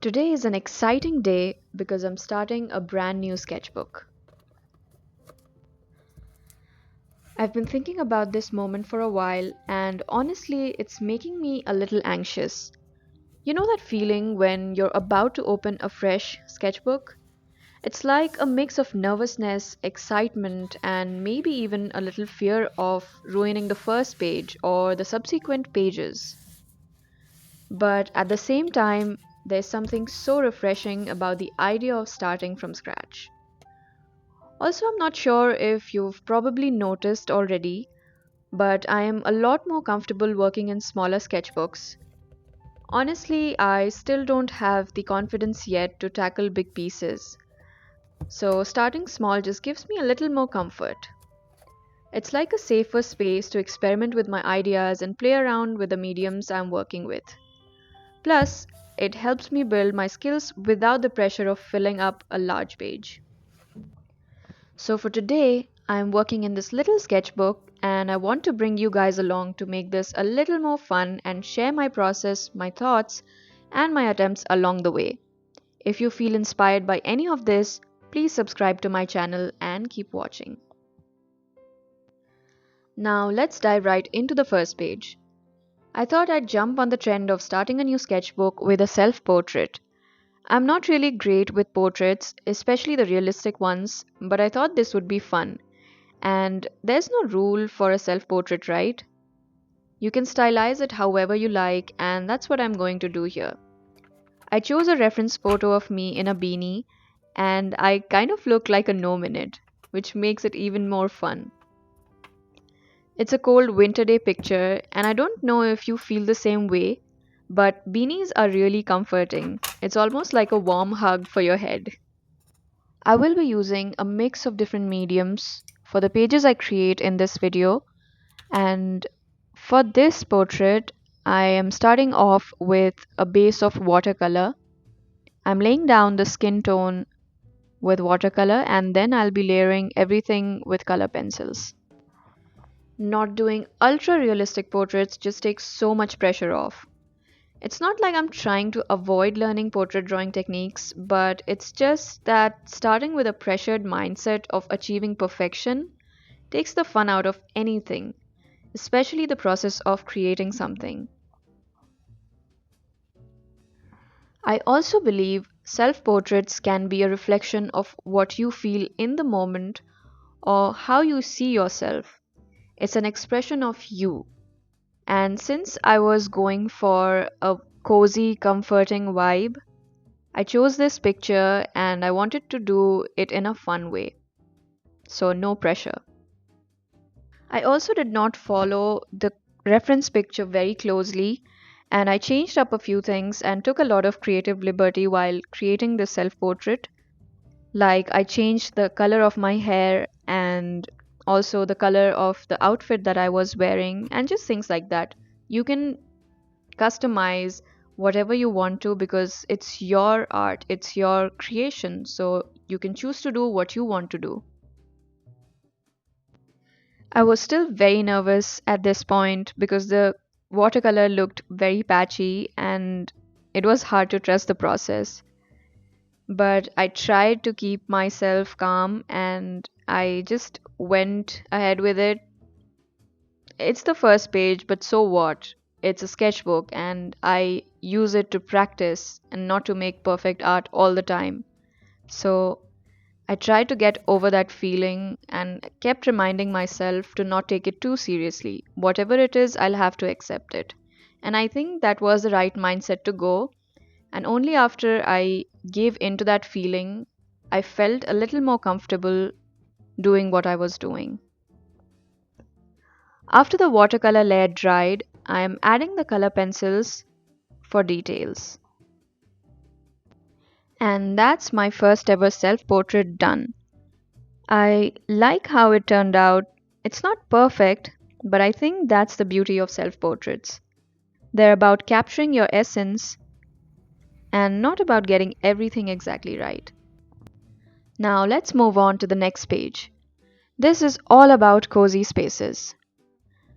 Today is an exciting day because I'm starting a brand new sketchbook. I've been thinking about this moment for a while, and honestly, it's making me a little anxious. You know that feeling when you're about to open a fresh sketchbook? It's like a mix of nervousness, excitement, and maybe even a little fear of ruining the first page or the subsequent pages. But at the same time, there's something so refreshing about the idea of starting from scratch. Also, I'm not sure if you've probably noticed already, but I am a lot more comfortable working in smaller sketchbooks. Honestly, I still don't have the confidence yet to tackle big pieces, so starting small just gives me a little more comfort. It's like a safer space to experiment with my ideas and play around with the mediums I'm working with. Plus, it helps me build my skills without the pressure of filling up a large page. So for today, I'm working in this little sketchbook and I want to bring you guys along to make this a little more fun and share my process, my thoughts, and my attempts along the way. If you feel inspired by any of this, please subscribe to my channel and keep watching. Now let's dive right into the first page. I thought I'd jump on the trend of starting a new sketchbook with a self portrait. I'm not really great with portraits, especially the realistic ones, but I thought this would be fun. And there's no rule for a self portrait, right? You can stylize it however you like, and that's what I'm going to do here. I chose a reference photo of me in a beanie, and I kind of look like a gnome in it, which makes it even more fun. It's a cold winter day picture, and I don't know if you feel the same way, but beanies are really comforting. It's almost like a warm hug for your head. I will be using a mix of different mediums for the pages I create in this video. And for this portrait, I am starting off with a base of watercolor. I'm laying down the skin tone with watercolor and then I'll be layering everything with color pencils. Not doing ultra realistic portraits just takes so much pressure off. It's not like I'm trying to avoid learning portrait drawing techniques, but it's just that starting with a pressured mindset of achieving perfection takes the fun out of anything, especially the process of creating something. I also believe self portraits can be a reflection of what you feel in the moment or how you see yourself. It's an expression of you. And since I was going for a cozy, comforting vibe, I chose this picture and I wanted to do it in a fun way. So, no pressure. I also did not follow the reference picture very closely, and I changed up a few things and took a lot of creative liberty while creating the self portrait. Like, I changed the color of my hair and also the color of the outfit that I was wearing, and just things like that. You can customize whatever you want to because it's your art, it's your creation, so you can choose to do what you want to do. I was still very nervous at this point because the watercolor looked very patchy and it was hard to trust the process. But I tried to keep myself calm and I just went ahead with it. It's the first page, but so what? It's a sketchbook and I use it to practice and not to make perfect art all the time. So I tried to get over that feeling and kept reminding myself to not take it too seriously. Whatever it is, I'll have to accept it. And I think that was the right mindset to go. And only after I gave into that feeling, I felt a little more comfortable doing what I was doing. After the watercolor layer dried, I am adding the color pencils for details. And that's my first ever self portrait done. I like how it turned out. It's not perfect, but I think that's the beauty of self portraits. They're about capturing your essence and not about getting everything exactly right. Now let's move on to the next page. This is all about cozy spaces.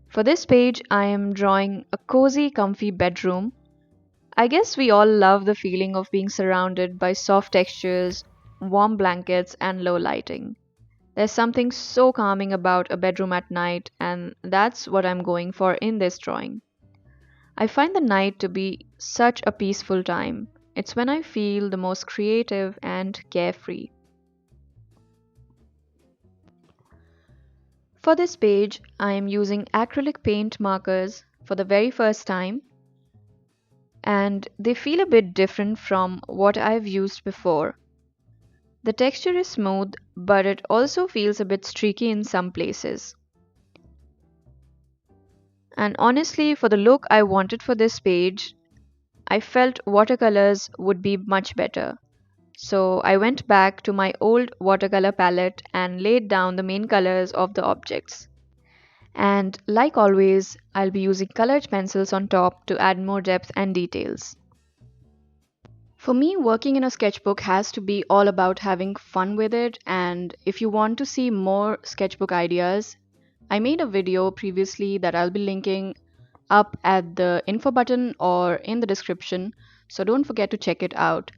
For this page, I am drawing a cozy, comfy bedroom. I guess we all love the feeling of being surrounded by soft textures, warm blankets, and low lighting. There's something so calming about a bedroom at night, and that's what I'm going for in this drawing. I find the night to be such a peaceful time. It's when I feel the most creative and carefree. For this page, I am using acrylic paint markers for the very first time, and they feel a bit different from what I've used before. The texture is smooth, but it also feels a bit streaky in some places. And honestly, for the look I wanted for this page, I felt watercolors would be much better. So I went back to my old watercolor palette and laid down the main colors of the objects. And like always, I'll be using colored pencils on top to add more depth and details. For me, working in a sketchbook has to be all about having fun with it, and if you want to see more sketchbook ideas, I made a video previously that I'll be linking up at the info button or in the description, so don't forget to check it out.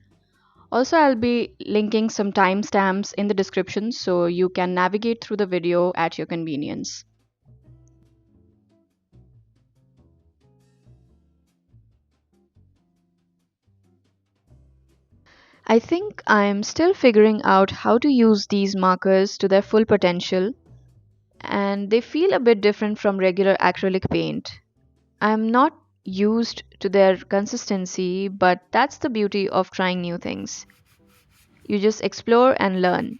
Also, I'll be linking some timestamps in the description so you can navigate through the video at your convenience. I think I'm still figuring out how to use these markers to their full potential, and they feel a bit different from regular acrylic paint. I'm not used to their consistency, but that's the beauty of trying new things. You just explore and learn.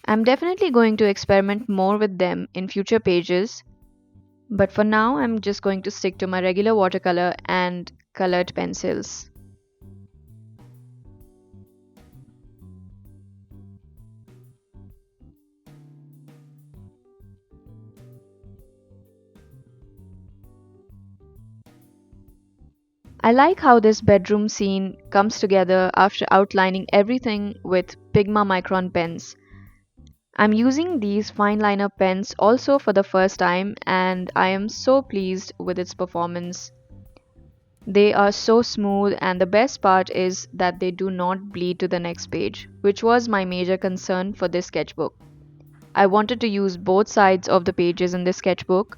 I'm definitely going to experiment more with them in future pages, but for now I'm just going to stick to my regular watercolor and colored pencils. I like how this bedroom scene comes together after outlining everything with Pigma Micron pens. I'm using these fine liner pens also for the first time, and I am so pleased with its performance. They are so smooth, and the best part is that they do not bleed to the next page, which was my major concern for this sketchbook. I wanted to use both sides of the pages in this sketchbook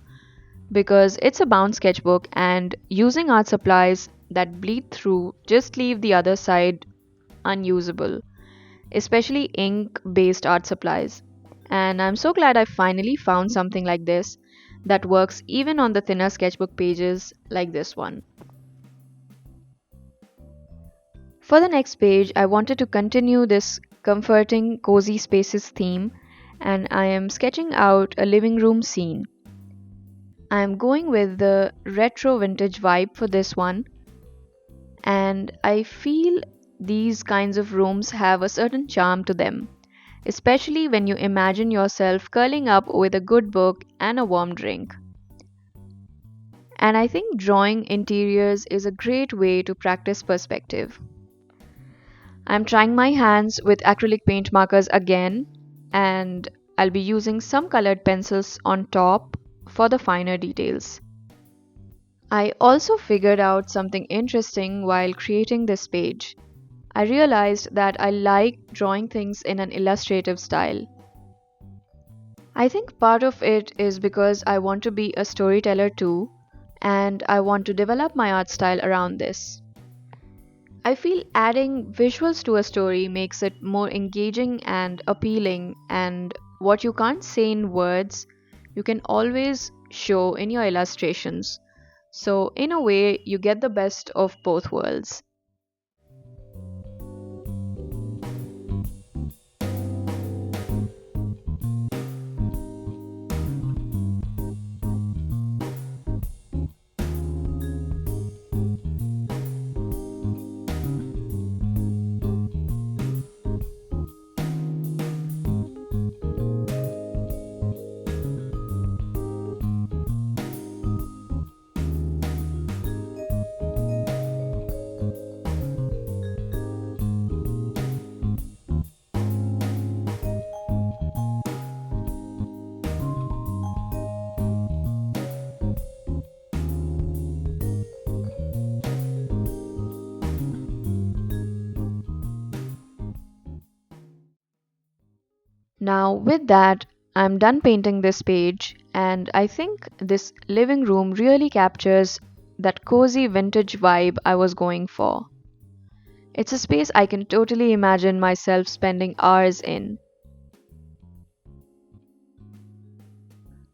because it's a bound sketchbook, and using art supplies that bleed through just leave the other side unusable, especially ink based art supplies. And I'm so glad I finally found something like this that works even on the thinner sketchbook pages like this one. For the next page, I wanted to continue this comforting, cozy spaces theme, and I am sketching out a living room scene. I am going with the retro vintage vibe for this one, and I feel these kinds of rooms have a certain charm to them, especially when you imagine yourself curling up with a good book and a warm drink. And I think drawing interiors is a great way to practice perspective. I'm trying my hands with acrylic paint markers again, and I'll be using some colored pencils on top for the finer details. I also figured out something interesting while creating this page. I realized that I like drawing things in an illustrative style. I think part of it is because I want to be a storyteller too, and I want to develop my art style around this. I feel adding visuals to a story makes it more engaging and appealing, and what you can't say in words, you can always show in your illustrations. So, in a way, you get the best of both worlds. Now, with that, I'm done painting this page, and I think this living room really captures that cozy vintage vibe I was going for. It's a space I can totally imagine myself spending hours in.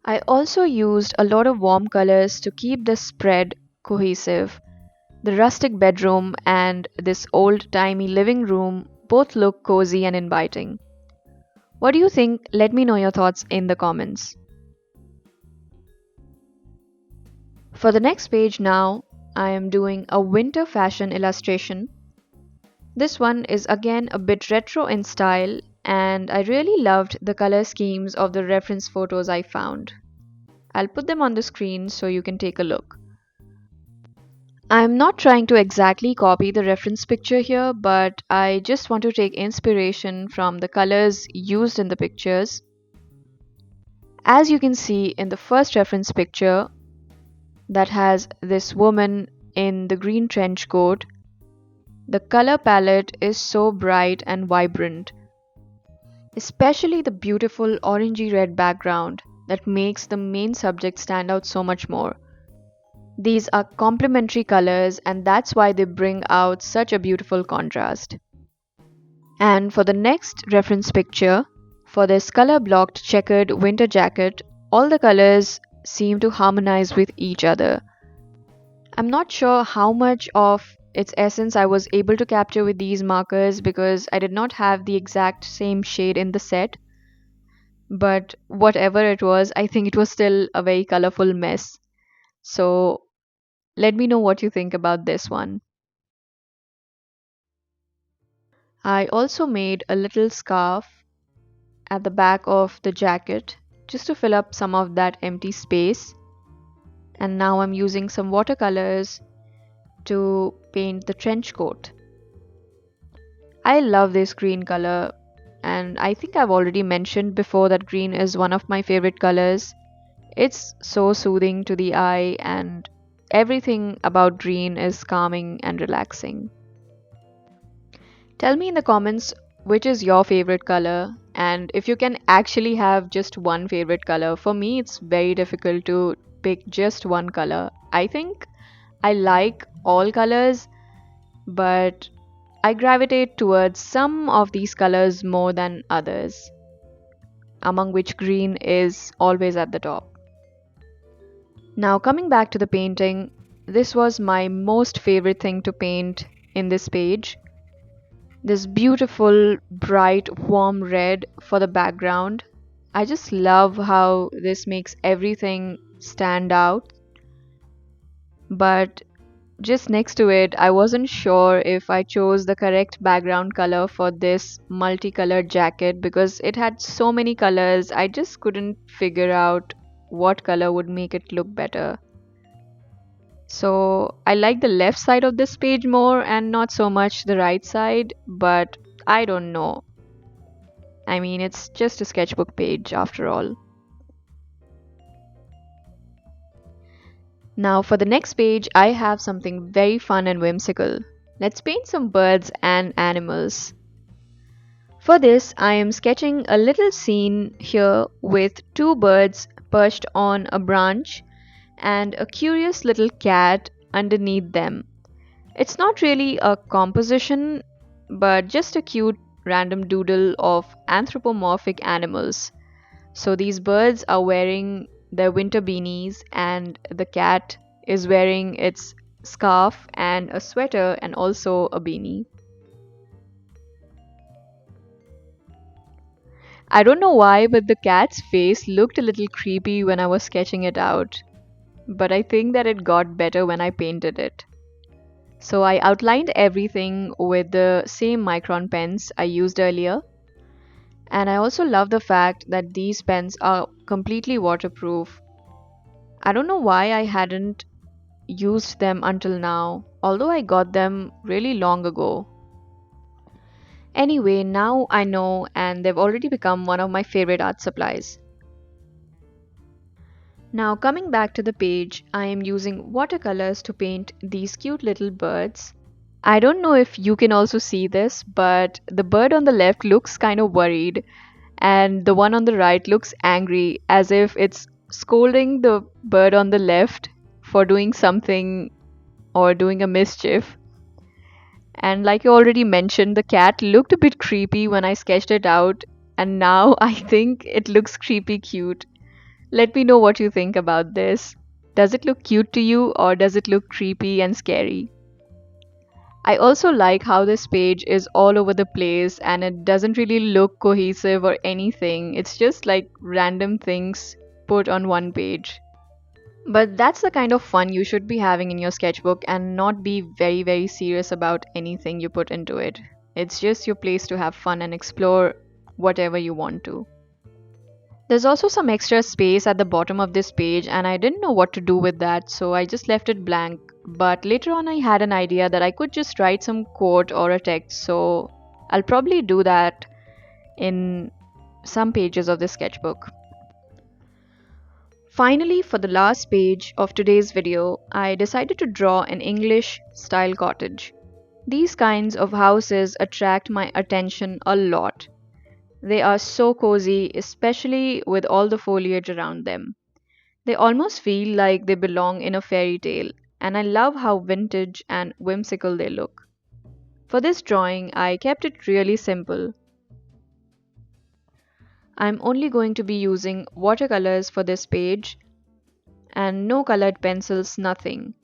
I also used a lot of warm colors to keep the spread cohesive. The rustic bedroom and this old timey living room both look cozy and inviting. What do you think? Let me know your thoughts in the comments. For the next page now, I am doing a winter fashion illustration. This one is again a bit retro in style, and I really loved the color schemes of the reference photos I found. I'll put them on the screen so you can take a look. I'm not trying to exactly copy the reference picture here, but I just want to take inspiration from the colors used in the pictures. As you can see in the first reference picture, that has this woman in the green trench coat, the color palette is so bright and vibrant, especially the beautiful orangey red background that makes the main subject stand out so much more. These are complementary colors, and that's why they bring out such a beautiful contrast. And for the next reference picture, for this color blocked checkered winter jacket, all the colors seem to harmonize with each other. I'm not sure how much of its essence I was able to capture with these markers because I did not have the exact same shade in the set, but whatever it was, I think it was still a very colorful mess. So let me know what you think about this one. I also made a little scarf at the back of the jacket just to fill up some of that empty space. And now I'm using some watercolors to paint the trench coat. I love this green color, and I think I've already mentioned before that green is one of my favorite colors. It's so soothing to the eye, and everything about green is calming and relaxing. Tell me in the comments which is your favorite color, and if you can actually have just one favorite color. For me, it's very difficult to pick just one color. I think I like all colors, but I gravitate towards some of these colors more than others, among which green is always at the top. Now, coming back to the painting, this was my most favorite thing to paint in this page. This beautiful, bright, warm red for the background. I just love how this makes everything stand out. But just next to it, I wasn't sure if I chose the correct background color for this multicolored jacket because it had so many colors. I just couldn't figure out what color would make it look better. So I like the left side of this page more and not so much the right side, but I don't know. I mean, it's just a sketchbook page after all. Now, for the next page, I have something very fun and whimsical. Let's paint some birds and animals. For this, I am sketching a little scene here with two birds perched on a branch and a curious little cat underneath them. It's not really a composition, but just a cute random doodle of anthropomorphic animals. So these birds are wearing their winter beanies, and the cat is wearing its scarf and a sweater and also a beanie. I don't know why, but the cat's face looked a little creepy when I was sketching it out. But I think that it got better when I painted it. So I outlined everything with the same micron pens I used earlier. And I also love the fact that these pens are completely waterproof. I don't know why I hadn't used them until now, although I got them really long ago. Anyway, now I know, and they've already become one of my favorite art supplies. Now, coming back to the page, I am using watercolors to paint these cute little birds. I don't know if you can also see this, but the bird on the left looks kind of worried, and the one on the right looks angry, as if it's scolding the bird on the left for doing something or doing a mischief. And like you already mentioned, the cat looked a bit creepy when I sketched it out, and now I think it looks creepy cute. Let me know what you think about this. Does it look cute to you, or does it look creepy and scary? I also like how this page is all over the place and it doesn't really look cohesive or anything. It's just like random things put on one page. But that's the kind of fun you should be having in your sketchbook and not be very, very serious about anything you put into it. It's just your place to have fun and explore whatever you want to. There's also some extra space at the bottom of this page, and I didn't know what to do with that, so I just left it blank. But later on, I had an idea that I could just write some quote or a text, so I'll probably do that in some pages of this sketchbook. Finally, for the last page of today's video, I decided to draw an English style cottage. These kinds of houses attract my attention a lot. They are so cozy, especially with all the foliage around them. They almost feel like they belong in a fairy tale, and I love how vintage and whimsical they look. For this drawing, I kept it really simple. I'm only going to be using watercolors for this page and no colored pencils, nothing.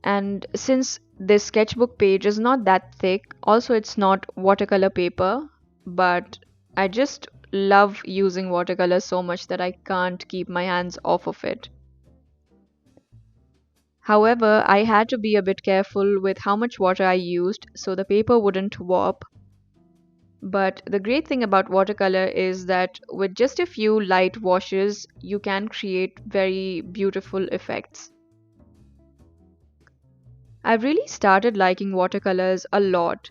And since this sketchbook page is not that thick, also it's not watercolor paper, but I just love using watercolor so much that I can't keep my hands off of it. However, I had to be a bit careful with how much water I used so the paper wouldn't warp. But the great thing about watercolor is that with just a few light washes, you can create very beautiful effects. I've really started liking watercolors a lot.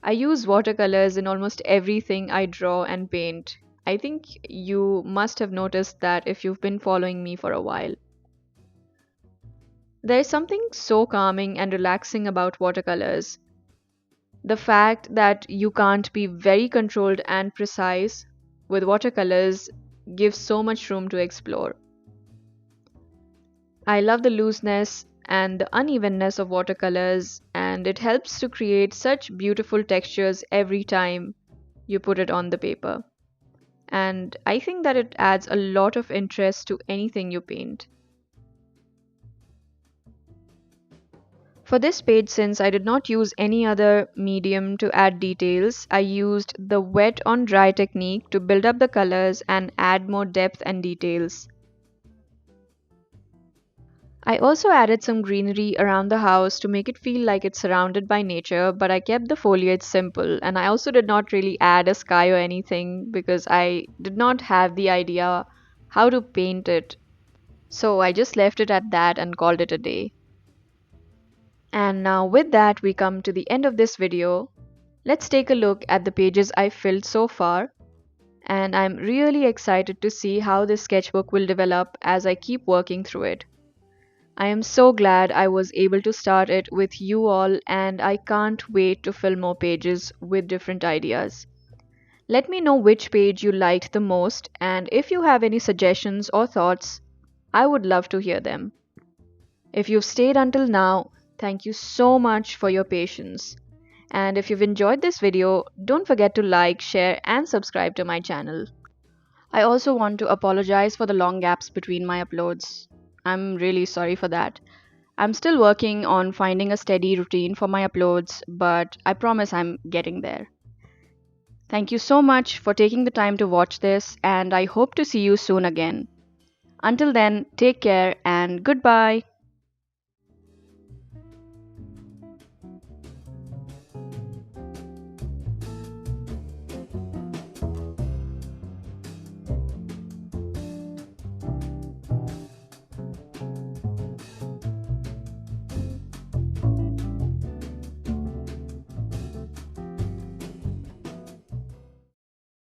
I use watercolors in almost everything I draw and paint. I think you must have noticed that if you've been following me for a while. There is something so calming and relaxing about watercolors. The fact that you can't be very controlled and precise with watercolors gives so much room to explore. I love the looseness and the unevenness of watercolors, and it helps to create such beautiful textures every time you put it on the paper. And I think that it adds a lot of interest to anything you paint. For this page, since I did not use any other medium to add details, I used the wet on dry technique to build up the colors and add more depth and details. I also added some greenery around the house to make it feel like it's surrounded by nature, but I kept the foliage simple, and I also did not really add a sky or anything because I did not have the idea how to paint it. So I just left it at that and called it a day. And now with that, we come to the end of this video. Let's take a look at the pages I filled so far. And I'm really excited to see how this sketchbook will develop as I keep working through it. I am so glad I was able to start it with you all, and I can't wait to fill more pages with different ideas. Let me know which page you liked the most, and if you have any suggestions or thoughts, I would love to hear them. If you've stayed until now, thank you so much for your patience. And if you've enjoyed this video, don't forget to like, share, and subscribe to my channel. I also want to apologize for the long gaps between my uploads. I'm really sorry for that. I'm still working on finding a steady routine for my uploads, but I promise I'm getting there. Thank you so much for taking the time to watch this, and I hope to see you soon again. Until then, take care and goodbye.